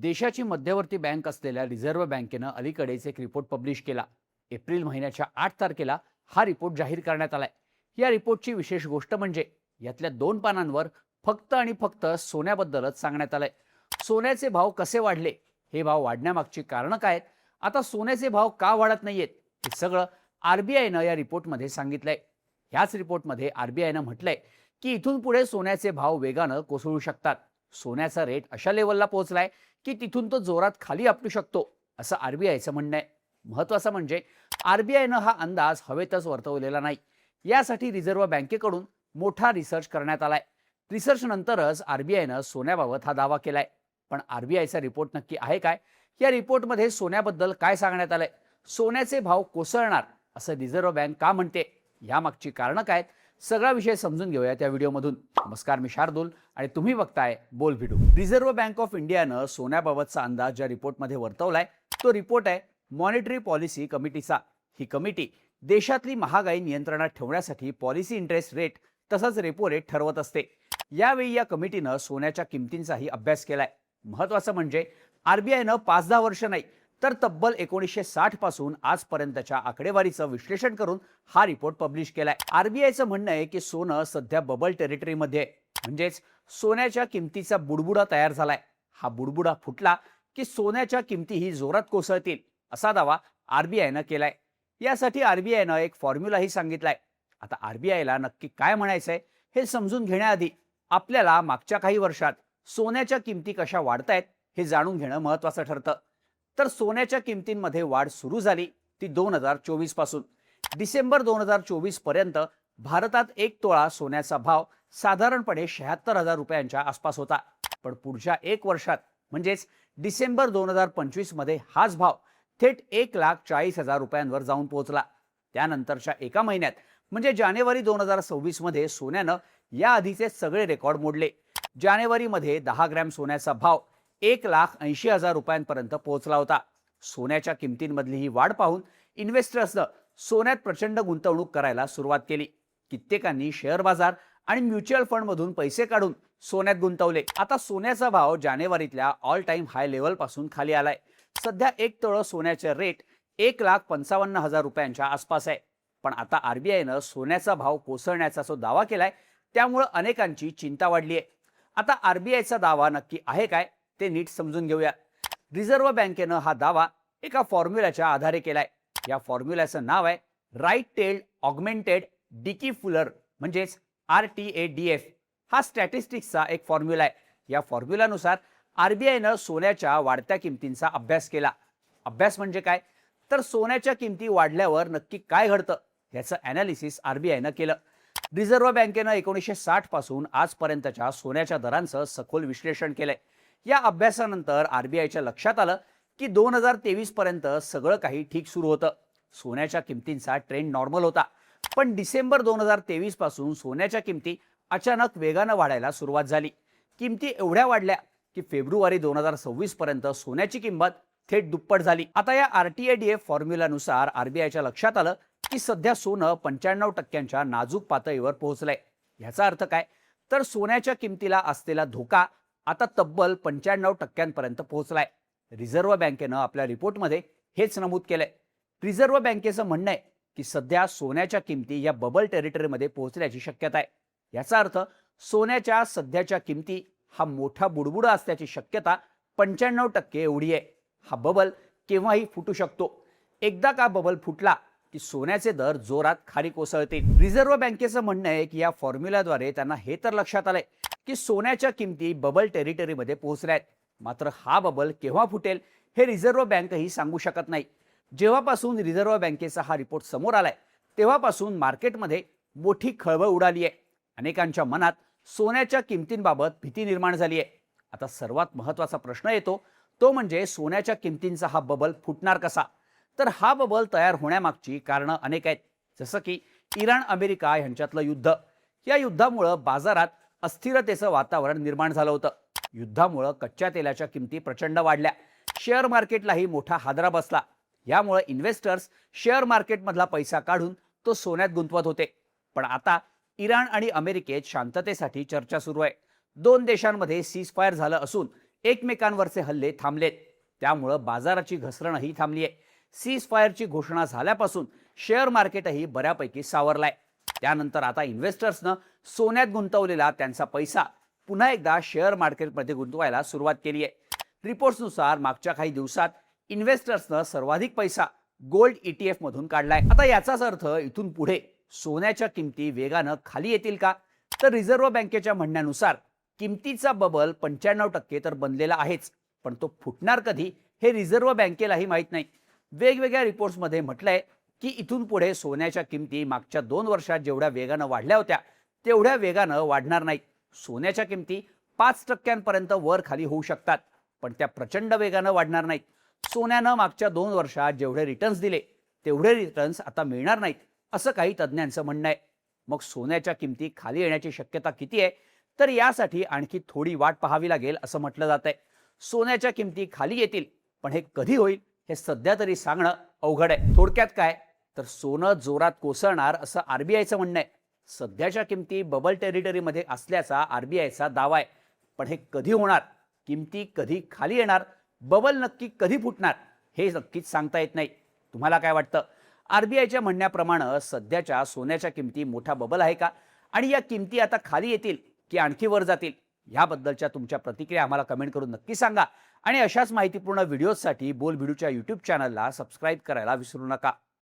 देशाची मध्यवर्ती बँक असलेल्या रिझर्व्ह बँकेनं अलीकडेच एक रिपोर्ट पब्लिश केला. एप्रिल महिन्याच्या 8 तारखेला हा रिपोर्ट जाहीर करण्यात आलाय. या रिपोर्टची विशेष गोष्ट म्हणजे यातल्या 2 पानांवर फक्त आणि फक्त सोन्याबद्दलच सांगण्यात आलंय. सोन्याचे भाव कसे वाढले, हे भाव वाढण्यामागची कारणं काय आहेत, आता सोन्याचे भाव का वाढत नाहीयेत, हे सगळं आरबीआयनं या रिपोर्टमध्ये सांगितलंय. ह्याच रिपोर्टमध्ये आरबीआयनं म्हटलंय की इथून पुढे सोन्याचे भाव वेगानं कोसळू शकतात. सोन्याचा रेट अशा लेवलला पोहोचलाय की तिथून तो जोरात खाली आपटू शकतो, असं आरबीआयचं म्हणणं आहे. महत्वाचं म्हणजे आरबीआयनं हा अंदाज हवेतच वर्तवलेला नाही. यासाठी रिझर्व्ह बँकेकडून मोठा रिसर्च करण्यात आलाय. रिसर्च नंतरच आरबीआयनं सोन्याबाबत हा दावा केलाय. पण आरबीआयचा रिपोर्ट नक्की आहे काय? या रिपोर्टमध्ये सोन्याबद्दल काय सांगण्यात आलंय? सोन्याचे भाव कोसळणार असं रिझर्व्ह बँक का म्हणते? यामागची कारणं काय आहेत? सगळा विषय समजून घेऊया त्या व्हिडिओमधून. नमस्कार, मी शार्दूल आणि तुम्ही बघताय बोल व्हिडिओ. रिझर्व्ह बँक ऑफ इंडियानं सोन्याबाबतचा अंदाज ज्या रिपोर्टमध्ये वर्तवलाय तो रिपोर्ट आहे मॉनिटरी पॉलिसी कमिटीचा. ही कमिटी देशातली महागाई नियंत्रणात ठेवण्यासाठी पॉलिसी इंटरेस्ट रेट तसंच रेपो रेट ठरवत असते. यावेळी या कमिटीनं सोन्याच्या किमतींचाही अभ्यास केलाय. महत्वाचं म्हणजे आरबीआयनं 5-10 वर्ष नाही तर तब्बल 1960 पासून आजपर्यंतच्या आकडेवारीचं विश्लेषण करून हा रिपोर्ट पब्लिश केलाय. आरबीआयचं म्हणणं आहे की सोनं सध्या बबल टेरिटरीमध्ये आहे, म्हणजेच सोन्याच्या किमतीचा बुडबुडा तयार झालाय. हा बुडबुडा फुटला की सोन्याच्या किमतीही जोरात कोसळतील, असा दावा आरबीआयनं केलाय. यासाठी आरबीआयनं एक फॉर्म्युलाही सांगितलाय. आता आरबीआयला नक्की काय म्हणायचंय हे समजून घेण्याआधी आपल्याला मागच्या काही वर्षात सोन्याच्या किमती कशा वाढतायत हे जाणून घेणं महत्वाचं ठरतं. तर सोन्याच्या किमतींमध्ये वाढ सुरू झाली ती 2024 पासून. डिसेंबर 2024 पर्यंत भारतात 1 तोळा सोन्याचा भाव साधारणपणे 76,000 रुपयांच्या आसपास होता. पण पुढच्या 1 वर्षात म्हणजेच डिसेंबर 2025 मध्ये हाच भाव थेट 1,40,000 रुपयांवर जाऊन पोहोचला. त्यानंतरच्या एका महिन्यात म्हणजे जानेवारी 2026 मध्ये सोन्यानं या आधीचे सगळे रेकॉर्ड मोडले. जानेवारीमध्ये 10 ग्रॅम सोन्याचा भाव 1,80,000 रुपयांपर्यंत पोहोचला होता. सोन्याच्या किमतींमधली ही वाढ पाहून इन्व्हेस्टर्सनं सोन्यात प्रचंड गुंतवणूक करायला सुरुवात केली. कित्येकांनी शेअर बाजार आणि म्युच्युअल फंडमधून पैसे काढून सोन्यात गुंतवले. आता सोन्याचा भाव जानेवारीतल्या ऑल टाइम हाय लेवल पासून खाली आलाय. सध्या 1 तोळा सोन्याचे रेट 1,55,000 रुपयांच्या आसपास आहे. पण आता आरबीआयनं सोन्याचा भाव कोसळण्याचा जो दावा केलाय त्यामुळे अनेकांची चिंता वाढली आहे. आता आरबीआयचा दावा नक्की आहे काय ते नीट समजून घेऊया. रिझर्व्ह बँकेनं हा दावा एका फॉर्म्युल्याच्या आधारे केलाय. या फॉर्म्युल्याचं नाव आहे right tailed augmented Dickey Fuller, म्हणजेच RTADF. हा स्टॅटिस्टिक्सचा एक फॉर्म्युला आहे. या फॉर्म्युल्यानुसार आरबीआयनं सोन्याच्या वाढत्या किमतींचा अभ्यास केला. अभ्यास म्हणजे काय, तर सोन्याच्या किमती वाढल्यावर नक्की काय घडतं याचं अनालिसिस आरबीआयनं केलं. रिझर्व्ह बँकेनं 1960 पासून आजपर्यंतच्या सोन्याच्या दरांचं सखोल विश्लेषण केलंय. या अभ्यासानंतर आरबीआयच्या लक्षात आलं की 2023 पर्यंत सगळं काही ठीक सुरू होतं. सोन्याच्या किमतींचा ट्रेंड नॉर्मल होता. पण डिसेंबर 2023 पासून सोन्याच्या किमती अचानक वेगानं वाढायला सुरुवात झाली. किमती एवढ्या वाढल्या की फेब्रुवारी 2026 पर्यंत सोन्याची किंमत थेट दुप्पट झाली. आता या RTADF फॉर्म्युल्यानुसार आरबीआयच्या लक्षात आलं की सध्या सोनं 95% नाजूक पातळीवर पोहोचलंय. याचा अर्थ काय, तर सोन्याच्या किमतीला असलेला धोका आता तब्बल 95% पोहोचलाय. रिझर्व्ह बँकेनं आपल्या रिपोर्टमध्ये हेच नमूद केलंय. रिझर्व्ह बँकेचं म्हणणं आहे की सध्या सोन्याच्या किमती या बबल टेरिटरीमध्ये पोहोचण्याची शक्यता आहे. याचा अर्थ सोन्याच्या सध्याच्या किमती हा मोठा बुडबुडा असल्याची शक्यता 95% एवढी आहे. हा बबल केव्हाही फुटू शकतो. एकदा का बबल फुटला की सोन्याचे दर जोरात खाली कोसळतील. रिझर्व्ह बँकेचं म्हणणं आहे की या फॉर्म्युल्याद्वारे त्यांना हे तर लक्षात आलंय की सोन्याच्या किमती बबल टेरिटरीमध्ये पोहोचल्या आहेत. मात्र हा बबल केव्हा फुटेल हे रिझर्व्ह बँकही सांगू शकत नाही. जेव्हापासून रिझर्व्ह बँकेचा हा रिपोर्ट समोर आलाय तेव्हापासून मार्केटमध्ये मोठी खळबळ उडाली आहे. अनेकांच्या मनात सोन्याच्या किमतींबाबत भीती निर्माण झाली आहे. आता सर्वात महत्त्वाचा प्रश्न येतो तो म्हणजे सोन्याच्या किमतींचा हा बबल फुटणार कसा. तर हा बबल तयार होण्यामागची कारणं अनेक आहेत. जसं की इराण अमेरिका यांच्यातलं युद्ध. या युद्धामुळं बाजारात अस्थिरतेचं वातावरण निर्माण झालं होतं. युद्धामुळं कच्च्या तेलाच्या किमती प्रचंड वाढल्या. शेअर मार्केटलाही मोठा हादरा बसला. यामुळे इन्व्हेस्टर्स शेअर मार्केटमधला पैसा काढून तो सोन्यात गुंतवत होते. पण आता इराण आणि अमेरिकेत शांततेसाठी चर्चा सुरू आहे. दोन देशांमध्ये सीजफायर झालं असून एकमेकांवरचे हल्ले थांबलेत, त्यामुळं बाजाराची घसरणही थांबली आहे. सीज फायरची घोषणा झाल्यापासून शेअर मार्केटही बऱ्यापैकी सावरलाय. त्यानंतर आता इन्व्हेस्टर्सनं सोन्यात गुंतवलेला त्यांचा पैसा पुन्हा एकदा शेअर मार्केटमध्ये गुंतवायला सुरुवात केली आहे. रिपोर्ट्सनुसार मागच्या काही दिवसात इन्व्हेस्टर्सनं सर्वाधिक पैसा गोल्ड ETF मधून काढलाय. आता याचाच अर्थ इथून पुढे सोन्याच्या किमती वेगानं खाली येतील का? तर रिझर्व्ह बँकेच्या म्हणण्यानुसार किमतीचा बबल 95% तर बनलेला आहेच, पण तो फुटणार कधी हे रिझर्व्ह बँकेलाही माहीत नाही. वेगवेगळ्या रिपोर्ट्समध्ये म्हटलंय की इथून पुढे सोन्याच्या किमती मागच्या 2 वर्षात जेवढ्या वेगानं वाढल्या होत्या तेवढ्या वेगानं वाढणार नाहीत. सोन्याच्या किमती 5% वर खाली होऊ शकतात, पण त्या प्रचंड वेगानं वाढणार नाहीत. सोन्यानं मागच्या 2 वर्षात जेवढे रिटर्न्स दिले तेवढे रिटर्न्स आता मिळणार नाहीत, असं काही तज्ज्ञांचं म्हणणं आहे. मग सोन्याच्या किमती खाली येण्याची शक्यता किती आहे? तर यासाठी आणखी थोडी वाट पाहावी लागेल असं म्हटलं जात आहे. सोन्याच्या किमती खाली येतील, पण हे कधी होईल हे सध्या तरी सांगणं अवघड आहे. थोडक्यात काय, तर सोनं जोरात कोसळणार असं RBIचं म्हणणं आहे. सध्याच्या किमती बबल टेरिटरीमध्ये असल्याचा RBIचा दावा आहे, पण हे कधी होणार, किमती कधी खाली येणार, बबल नक्की कधी फुटणार हे नक्कीच सांगता येत नाही. तुम्हाला काय वाटतं? RBIच्या म्हणण्याप्रमाणे सध्याच्या सोन्याच्या किमती मोठा बबल आहे का, आणि या किमती आता खाली येतील की आणखी वर जातील? याबद्दलच्या तुमच्या प्रतिक्रिया आम्हाला कमेंट करून नक्की सांगा. आणि अशाच माहितीपूर्ण व्हिडिओजसाठी बोलबिडूच्या YouTube चॅनलला सबस्क्राईब करायला विसरू नका.